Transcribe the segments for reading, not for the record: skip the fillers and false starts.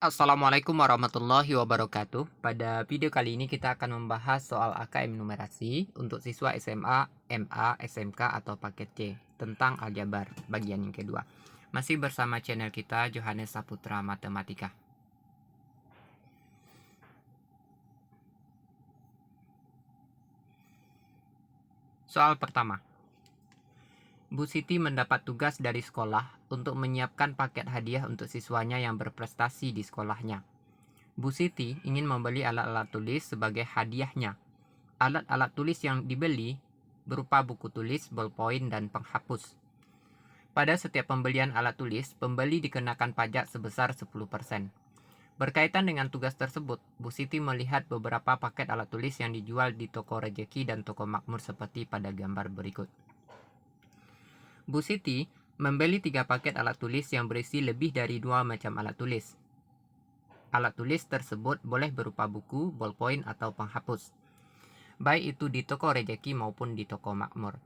Assalamualaikum warahmatullahi wabarakatuh. Pada video kali ini kita akan membahas soal AKM numerasi untuk siswa SMA, MA, SMK atau paket C tentang aljabar bagian yang kedua. Masih bersama channel kita Johannes Saputra Matematika. Soal pertama. Bu Siti mendapat tugas dari sekolah untuk menyiapkan paket hadiah untuk siswanya yang berprestasi di sekolahnya. Bu Siti ingin membeli alat-alat tulis sebagai hadiahnya. Alat-alat tulis yang dibeli berupa buku tulis, bolpoin, dan penghapus. Pada setiap pembelian alat tulis, pembeli dikenakan pajak sebesar 10%. Berkaitan dengan tugas tersebut, Bu Siti melihat beberapa paket alat tulis yang dijual di toko rejeki dan toko makmur seperti pada gambar berikut. Bu Siti membeli 3 paket alat tulis yang berisi lebih dari 2 macam alat tulis. Alat tulis tersebut boleh berupa buku, bolpoin, atau penghapus, baik itu di toko rejeki maupun di toko makmur.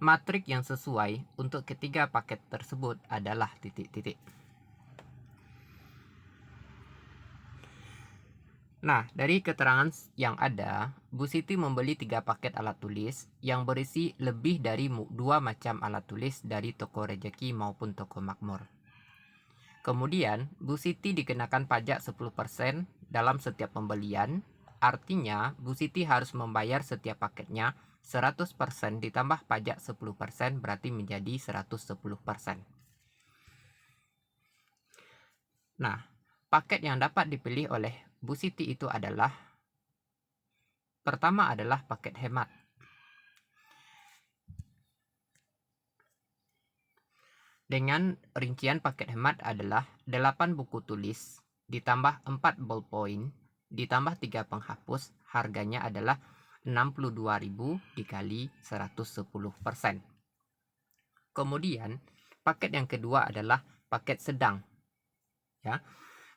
Matrik yang sesuai untuk ketiga paket tersebut adalah titik-titik. Nah, dari keterangan yang ada, Bu Siti membeli 3 paket alat tulis yang berisi lebih dari 2 macam alat tulis dari toko rejeki maupun toko makmur. Kemudian, Bu Siti dikenakan pajak 10% dalam setiap pembelian. Artinya, Bu Siti harus membayar setiap paketnya 100% ditambah pajak 10% berarti menjadi 110%. Nah, paket yang dapat dipilih oleh Bu Siti itu adalah pertama adalah paket hemat. Dengan rincian paket hemat adalah 8 buku tulis ditambah 4 ballpoint ditambah 3 penghapus, harganya adalah 62.000 dikali 110%. Kemudian, paket yang kedua adalah paket sedang. Ya.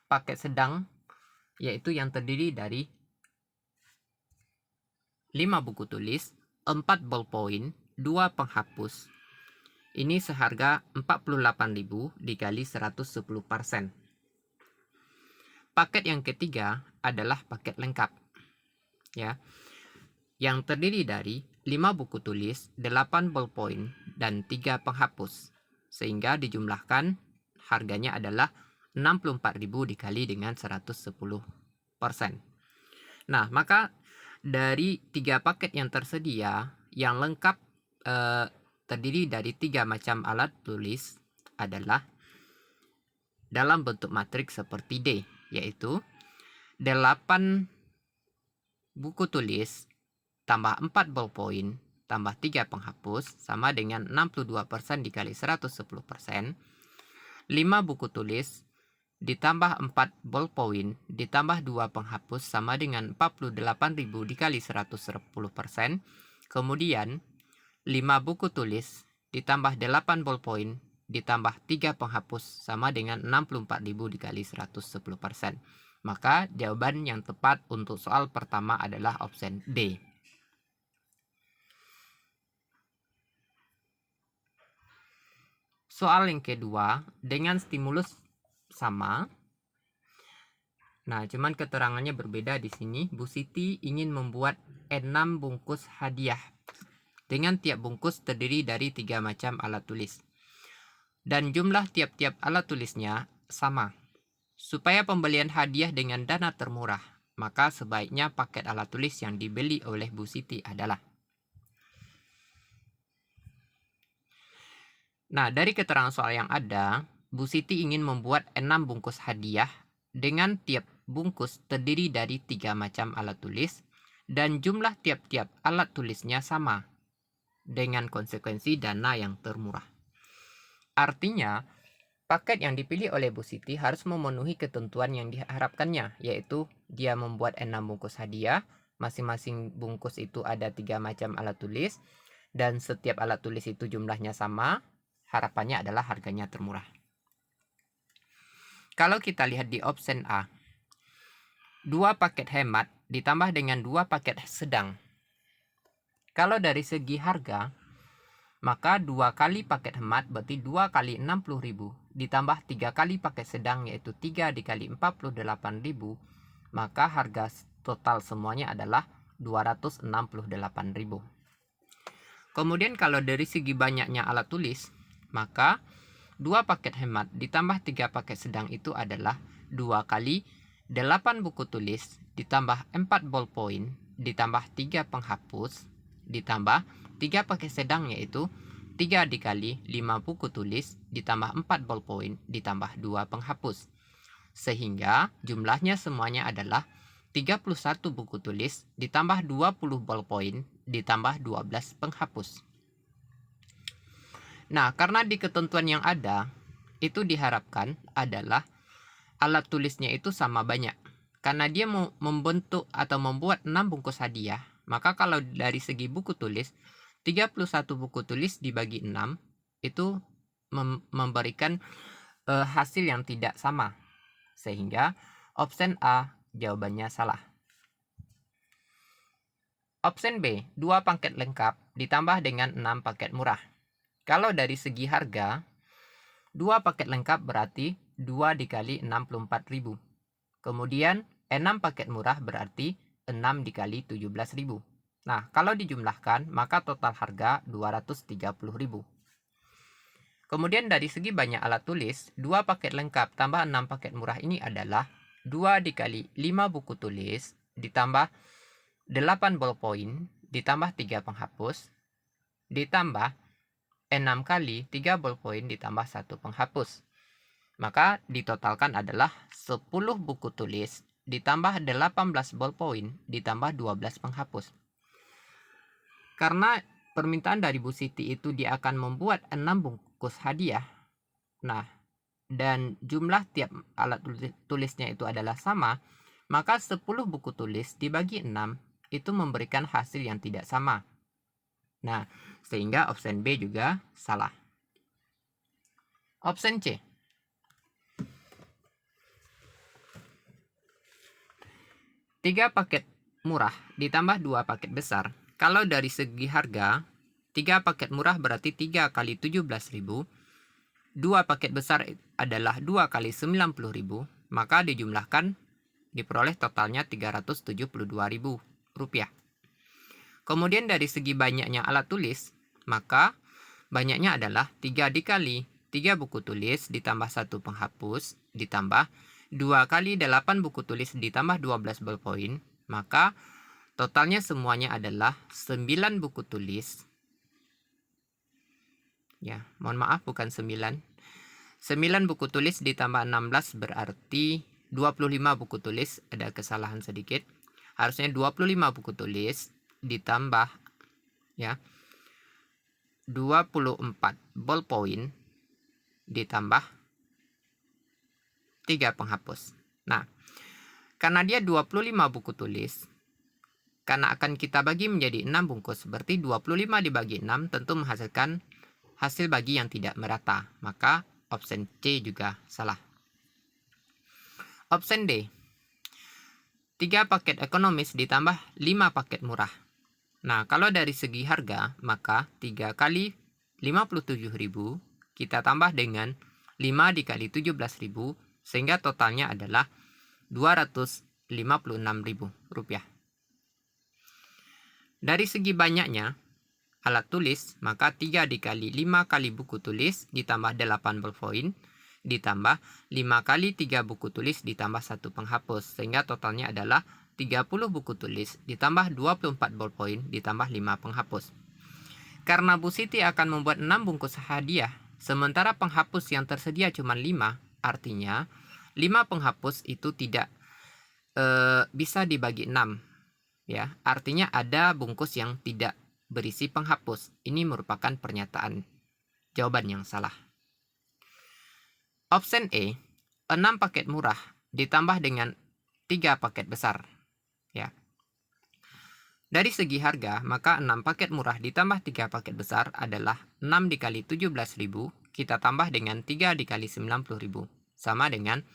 Paket sedang yaitu yang terdiri dari 5 buku tulis, 4 ballpoint, 2 penghapus. Ini seharga 48.000 dikali 110%. Paket yang ketiga adalah paket lengkap. Ya. Yang terdiri dari 5 buku tulis, 8 ballpoint, dan 3 penghapus. Sehingga dijumlahkan harganya adalah 64.000 dikali dengan 110%. Nah, maka dari 3 paket yang tersedia, yang lengkap terdiri dari 3 macam alat tulis adalah dalam bentuk matriks seperti D, yaitu 8 buku tulis tambah 4 ballpoint tambah 3 penghapus sama dengan 62% dikali 110%. 5 buku tulis ditambah 4 ballpoint ditambah 2 penghapus sama dengan 48.000 dikali 110%. Kemudian 5 buku tulis ditambah 8 ballpoint ditambah 3 penghapus sama dengan 64.000 dikali 110%. Maka jawaban yang tepat untuk soal pertama adalah option D. Soal yang kedua dengan stimulus sama. Nah, cuman keterangannya berbeda di sini. Bu Siti ingin membuat 6 bungkus hadiah dengan tiap bungkus terdiri dari 3 macam alat tulis. Dan jumlah tiap-tiap alat tulisnya sama. Supaya pembelian hadiah dengan dana termurah, maka sebaiknya paket alat tulis yang dibeli oleh Bu Siti adalah. Nah, dari keterangan soal yang ada, Bu Siti ingin membuat 6 bungkus hadiah dengan tiap bungkus terdiri dari 3 macam alat tulis dan jumlah tiap-tiap alat tulisnya sama dengan konsekuensi dana yang termurah. Artinya, paket yang dipilih oleh Bu Siti harus memenuhi ketentuan yang diharapkannya, yaitu dia membuat 6 bungkus hadiah, masing-masing bungkus itu ada 3 macam alat tulis, dan setiap alat tulis itu jumlahnya sama, harapannya adalah harganya termurah. Kalau kita lihat di option A, 2 paket hemat ditambah dengan 2 paket sedang. Kalau dari segi harga, maka 2 kali paket hemat berarti 2 kali 60.000 ditambah 3 kali paket sedang yaitu 3 dikali 48.000, maka harga total semuanya adalah 268.000. Kemudian kalau dari segi banyaknya alat tulis, maka 2 paket hemat ditambah 3 paket sedang itu adalah 2 kali 8 buku tulis ditambah 4 ballpoint ditambah 3 penghapus ditambah 3 paket sedang yaitu 3 dikali 5 buku tulis ditambah 4 ballpoint ditambah 2 penghapus. Sehingga jumlahnya semuanya adalah 31 buku tulis ditambah 20 ballpoint ditambah 12 penghapus. Nah, karena di ketentuan yang ada, itu diharapkan adalah alat tulisnya itu sama banyak. Karena dia mau membentuk atau membuat 6 bungkus hadiah, maka kalau dari segi buku tulis, 31 buku tulis dibagi 6, itu memberikan hasil yang tidak sama. Sehingga option A jawabannya salah. Option B, 2 paket lengkap ditambah dengan 6 paket murah. Kalau dari segi harga, 2 paket lengkap berarti 2 dikali 64.000. Kemudian 6 paket murah berarti 6 dikali 17.000. Nah, kalau dijumlahkan maka total harga 230.000. Kemudian dari segi banyak alat tulis, 2 paket lengkap tambah 6 paket murah ini adalah 2 dikali 5 buku tulis ditambah 8 ballpoint ditambah 3 penghapus ditambah 6 kali 3 ballpoint ditambah 1 penghapus. Maka ditotalkan adalah 10 buku tulis ditambah 18 ballpoint ditambah 12 penghapus. Karena permintaan dari Bu Siti itu dia akan membuat 6 bungkus hadiah. Nah, dan jumlah tiap alat tulisnya itu adalah sama, maka 10 buku tulis dibagi 6 itu memberikan hasil yang tidak sama. Nah, sehingga option B juga salah. Option C. 3 paket murah ditambah 2 paket besar. Kalau dari segi harga, 3 paket murah berarti 3 kali 17.000. 2 paket besar adalah 2 kali 90.000. Maka dijumlahkan diperoleh totalnya 372.000 rupiah. Kemudian dari segi banyaknya alat tulis, maka banyaknya adalah 3 dikali 3 buku tulis ditambah 1 penghapus ditambah 2 kali 8 buku tulis ditambah 12 ballpoint, maka totalnya semuanya adalah 9 buku tulis. Ya, mohon maaf bukan 9. 9 buku tulis ditambah 16 berarti 25 buku tulis, ada kesalahan sedikit. Harusnya 25 buku tulis ditambah ya 24 ballpoint ditambah 3 penghapus. Nah, karena dia 25 buku tulis, karena akan kita bagi menjadi 6 bungkus, berarti 25 dibagi 6 tentu menghasilkan hasil bagi yang tidak merata. Maka option C juga salah. Option D. 3 paket ekonomis ditambah 5 paket murah. Nah, kalau dari segi harga, maka 3 kali 57.000 kita tambah dengan 5 dikali 17.000, sehingga totalnya adalah 256.000 rupiah. Dari segi banyaknya alat tulis, maka 3 dikali 5 kali buku tulis ditambah 8 ballpoint ditambah 5 kali 3 buku tulis ditambah 1 penghapus, sehingga totalnya adalah 30 buku tulis ditambah 24 ballpoint ditambah 5 penghapus. Karena Bu Siti akan membuat 6 bungkus hadiah, sementara penghapus yang tersedia cuma 5, artinya 5 penghapus itu tidak bisa dibagi 6. Ya, artinya ada bungkus yang tidak berisi penghapus. Ini merupakan pernyataan jawaban yang salah. Option E, 6 paket murah ditambah dengan 3 paket besar. Ya. Dari segi harga, maka 6 paket murah ditambah 3 paket besar adalah 6 dikali 17.000, kita tambah dengan 3 dikali 90.000, sama dengan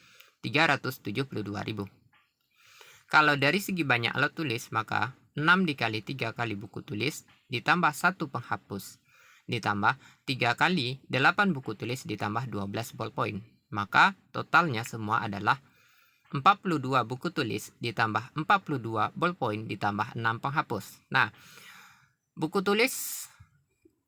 372.000. Kalau dari segi banyak alat tulis, maka 6 dikali 3 kali buku tulis ditambah 1 penghapus ditambah 3 kali 8 buku tulis ditambah 12 ballpoint. Maka totalnya semua adalah 42 buku tulis ditambah 42 ballpoint ditambah 6 penghapus. Nah, buku tulis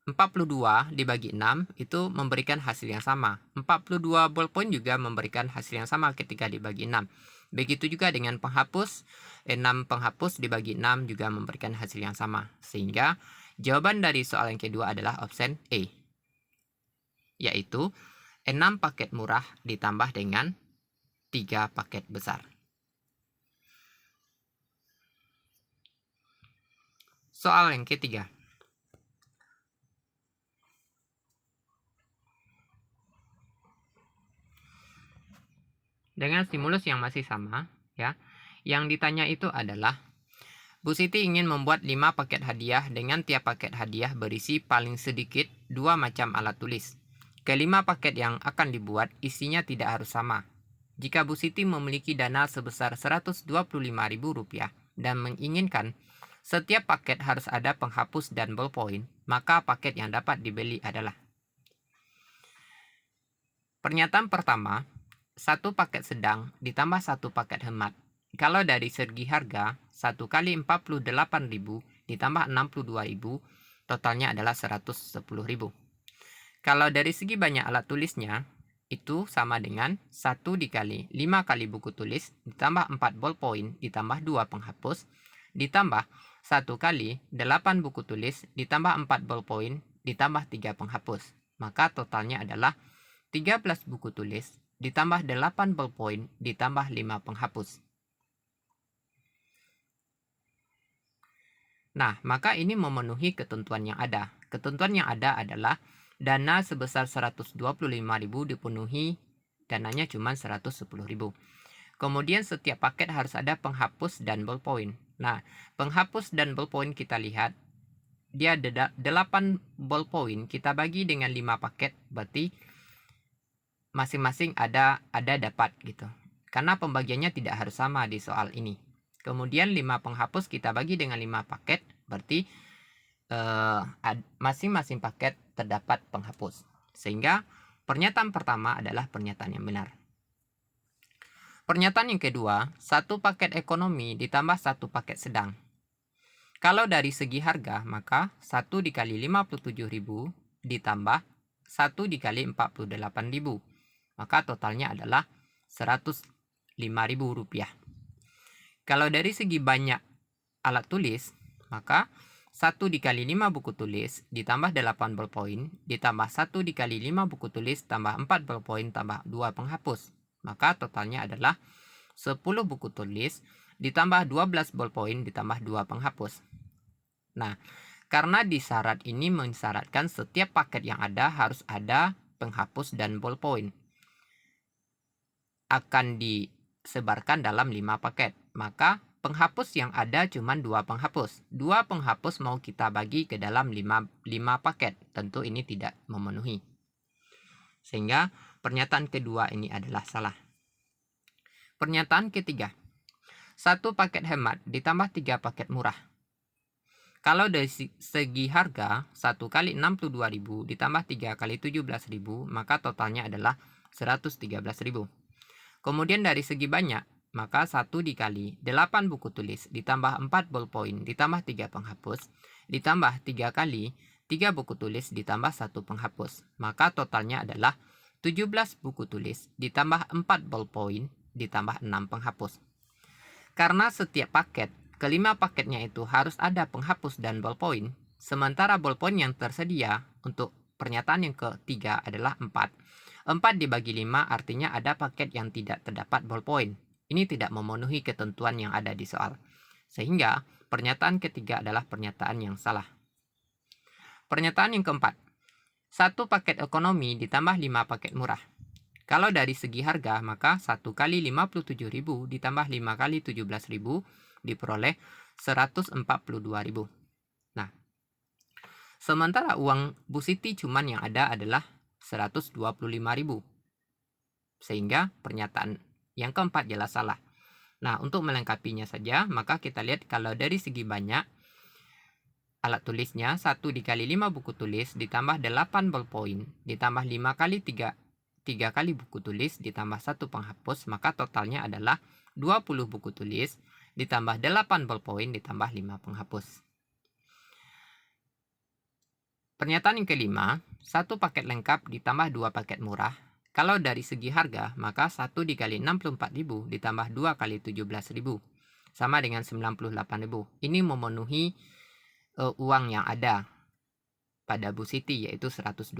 42 dibagi 6 itu memberikan hasil yang sama. 42 ballpoint juga memberikan hasil yang sama ketika dibagi 6. Begitu juga dengan penghapus, 6 penghapus dibagi 6 juga memberikan hasil yang sama. Sehingga jawaban dari soal yang kedua adalah option E, yaitu 6 paket murah ditambah dengan 3 paket besar. Soal yang ketiga. Dengan stimulus yang masih sama, ya. Yang ditanya itu adalah Bu Siti ingin membuat 5 paket hadiah dengan tiap paket hadiah berisi paling sedikit 2 macam alat tulis. Kelima paket yang akan dibuat isinya tidak harus sama. Jika Bu Siti memiliki dana sebesar Rp125.000 dan menginginkan setiap paket harus ada penghapus dan ballpoint, maka paket yang dapat dibeli adalah. Pernyataan pertama, 1 paket sedang ditambah 1 paket hemat. Kalau dari segi harga, 1 kali 48.000 ditambah 62.000, totalnya adalah 110.000. Kalau dari segi banyak alat tulisnya, itu sama dengan 1 dikali 5 kali buku tulis, ditambah 4 ballpoint, ditambah 2 penghapus, ditambah 1 kali 8 buku tulis, ditambah 4 ballpoint, ditambah 3 penghapus. Maka totalnya adalah 13 buku tulis, ditambah 8 ballpoint, ditambah 5 penghapus. Nah, maka ini memenuhi ketentuan yang ada. Ketentuan yang ada adalah dana sebesar 125.000 dipenuhi, dananya cuma 110.000. Kemudian setiap paket harus ada penghapus dan ballpoint. Nah, penghapus dan ballpoint kita lihat, dia ada 8 ballpoint, kita bagi dengan 5 paket, berarti masing-masing ada dapat gitu. Karena pembagiannya tidak harus sama di soal ini. Kemudian 5 penghapus kita bagi dengan 5 paket, berarti masing-masing paket terdapat penghapus. Sehingga pernyataan pertama adalah pernyataan yang benar. Pernyataan yang kedua, 1 paket ekonomi ditambah 1 paket sedang. Kalau dari segi harga, maka 1 dikali 57.000 ditambah 1 dikali 48.000. Maka totalnya adalah Rp105.000. Kalau dari segi banyak alat tulis, maka 1 dikali 5 buku tulis ditambah 8 ballpoint ditambah 1 dikali 5 buku tulis tambah 4 ballpoint tambah 2 penghapus. Maka totalnya adalah 10 buku tulis ditambah 12 ballpoint ditambah 2 penghapus. Nah, karena di syarat ini mensyaratkan setiap paket yang ada harus ada penghapus dan ballpoint, akan disebarkan dalam 5 paket. Maka penghapus yang ada cuma 2 penghapus. 2 penghapus mau kita bagi ke dalam 5 paket. Tentu ini tidak memenuhi. Sehingga pernyataan kedua ini adalah salah. Pernyataan ketiga, 1 paket hemat ditambah 3 paket murah. Kalau dari segi harga, 1 kali 62.000 ditambah 3 kali 17.000, maka totalnya adalah 113.000. Kemudian dari segi banyak, maka 1 dikali 8 buku tulis ditambah 4 ballpoint ditambah 3 penghapus ditambah 3 kali 3 buku tulis ditambah 1 penghapus. Maka totalnya adalah 17 buku tulis ditambah 4 ballpoint ditambah 6 penghapus. Karena setiap paket, kelima paketnya itu harus ada penghapus dan ballpoint, sementara ballpoint yang tersedia untuk pernyataan yang ketiga adalah 4. 4 dibagi 5 artinya ada paket yang tidak terdapat ballpoint. Ini tidak memenuhi ketentuan yang ada di soal. Sehingga pernyataan ketiga adalah pernyataan yang salah. Pernyataan yang keempat, 1 paket ekonomi ditambah 5 paket murah. Kalau dari segi harga, maka 1 kali 57.000 ditambah 5 kali 17.000 diperoleh 142.000. Nah, sementara uang Bu Siti cuman yang ada adalah 125.000. Sehingga pernyataan yang keempat jelas salah. Nah, untuk melengkapinya saja, maka kita lihat kalau dari segi banyak, alat tulisnya 1 dikali 5 buku tulis ditambah 8 ballpoint ditambah 5 kali 3 kali buku tulis ditambah 1 penghapus, maka totalnya adalah 20 buku tulis ditambah 8 ballpoint ditambah 5 penghapus. Pernyataan yang kelima, 1 paket lengkap ditambah 2 paket murah. Kalau dari segi harga, maka 1 dikali 64.000 ditambah 2 kali 17.000 sama dengan 98.000. Ini memenuhi uang yang ada pada Bu Siti, yaitu 125.000.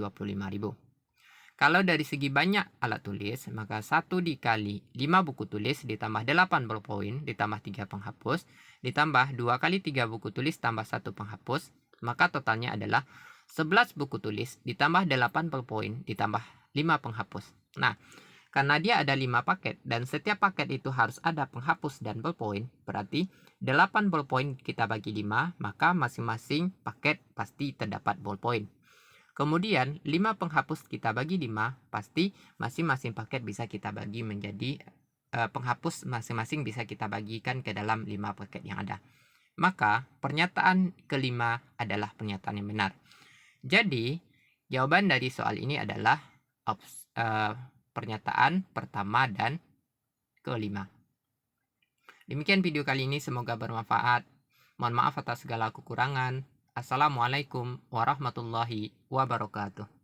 Kalau dari segi banyak alat tulis, maka 1 dikali 5 buku tulis ditambah 8 ballpoint ditambah 3 penghapus ditambah 2 kali 3 buku tulis tambah 1 penghapus, maka totalnya adalah 11 buku tulis ditambah 8 ballpoint ditambah 5 penghapus. Nah, karena dia ada 5 paket dan setiap paket itu harus ada penghapus dan ballpoint, berarti 8 ballpoint kita bagi 5, maka masing-masing paket pasti terdapat ballpoint. Kemudian 5 penghapus kita bagi 5, pasti masing-masing paket bisa kita bagi menjadi penghapus masing-masing bisa kita bagikan ke dalam 5 paket yang ada. Maka pernyataan kelima adalah pernyataan yang benar. Jadi jawaban dari soal ini adalah pernyataan pertama dan kelima. Demikian video kali ini, semoga bermanfaat. Mohon maaf atas segala kekurangan. Assalamualaikum warahmatullahi wabarakatuh.